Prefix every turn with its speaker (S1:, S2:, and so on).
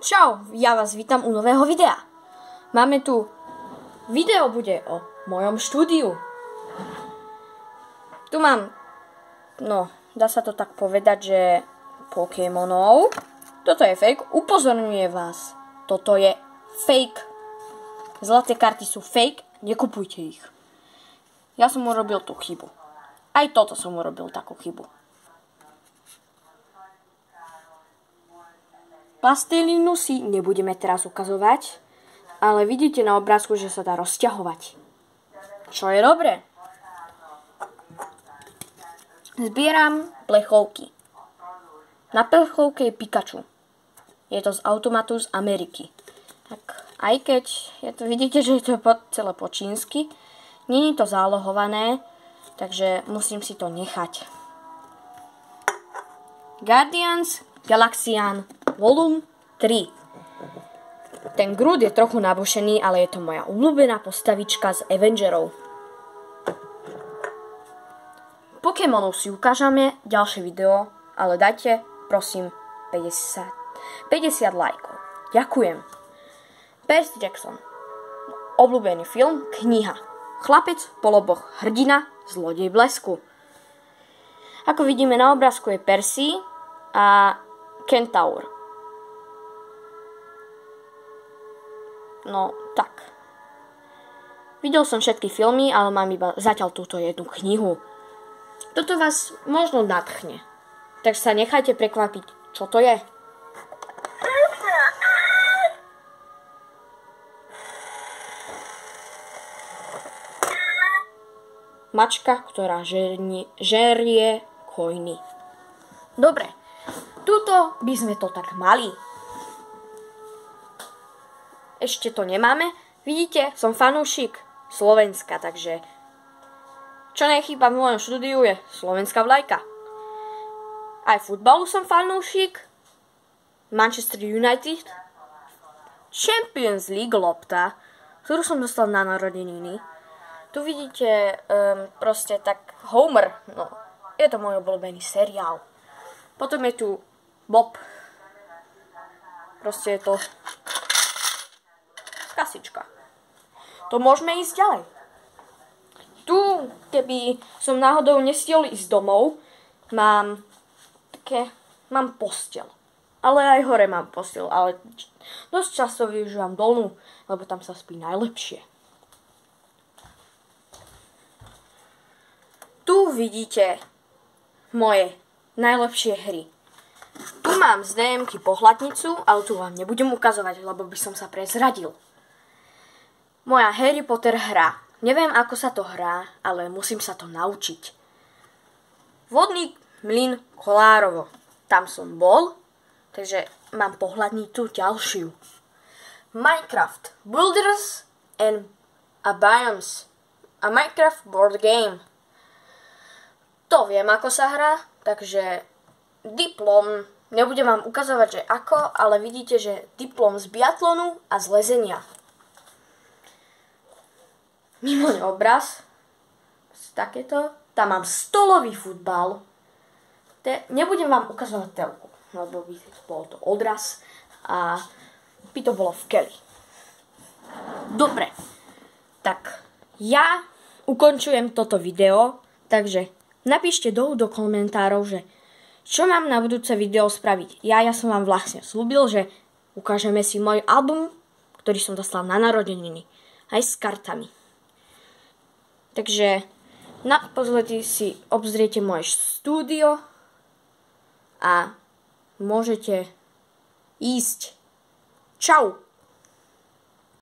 S1: Čau, ja vás vítam u nového videa. Máme tu, video bude o mojom štúdiu. Tu mám, dá sa to tak povedať, že Pokémonov. Toto je fake, upozorňuje vás. Toto je fake. Zlaté karty sú fake, nekupujte ich. Ja som urobil tú chybu. Aj toto som urobil takú chybu. Plastelínu si nebudeme teraz ukazovať, ale vidíte na obrázku, že sa dá rozťahovať. Čo je dobré. Zbieram plechovky. Na plechovke je Pikachu. Je to z automatu z Ameriky. Tak aj keď vidíte, že je to celé po čínsky, nie je to zálohované, takže musím si to nechať. Guardians Galaxian Volume 3. Ten Groot je trochu nabušený, ale je to moja obľúbená postavička z Avengerov. Pokémonov si ukážeme ďalšie video, ale dajte, prosím, 50 lajkov. Ďakujem. Percy Jackson. Obľúbený film, kniha. Chlapec, poloboch, hrdina, zlodej blesku. Ako vidíme na obrázku je Percy a Kentaur. No, tak. Videl som všetky filmy, ale mám iba zatiaľ túto jednu knihu. Toto vás možno nadchne. Tak sa nechajte prekvapiť, čo to je. Mačka, ktorá žerie koiny. Dobre, tuto by sme to tak mali. Ešte to nemáme. Vidíte, som fanúšik Slovenska, takže čo nechýba v mojom štúdiu je slovenská vlajka. Aj futbalu som fanúšik. Manchester United. Champions League lopta, ktorú som dostal na narodeniny. Tu vidíte proste tak Homer. No, je to môj obľúbený seriál. Potom je tu Bob. Proste je to kasička. To môžeme ísť ďalej. Tu, keby som náhodou nestihol ísť domov, mám posteľ. Ale aj hore mám posteľ, ale dosť často využívam dolnú, lebo tam sa spí najlepšie. Tu vidíte moje najlepšie hry. Tu mám z DMky pohľadnicu, ale tu vám nebudem ukazovať, lebo by som sa prezradil. Moja Harry Potter hra. Neviem, ako sa to hrá, ale musím sa to naučiť. Vodný mlyn Kolárovo. Tam som bol, takže mám pohľadnicu ďalšiu. Minecraft Builders and Biomes. A Minecraft board game. To viem, ako sa hrá, takže diplom, nebudem vám ukazovať, že ako, ale vidíte, že diplom z biatlonu a z lezenia. Mimoň obraz, takéto, tam mám stolový futbal. Nebudem vám ukazovať telku, lebo by bol to odraz a by to bolo v keli. Dobre, tak ja ukončujem toto video, takže napíšte dolu do komentárov, že čo mám na budúce video spraviť. Ja som vám vlastne slúbil, že ukážeme si môj album, ktorý som dostal na narodeniny. Aj s kartami. Takže naposledy si obzriete moje štúdio a môžete ísť. Čau!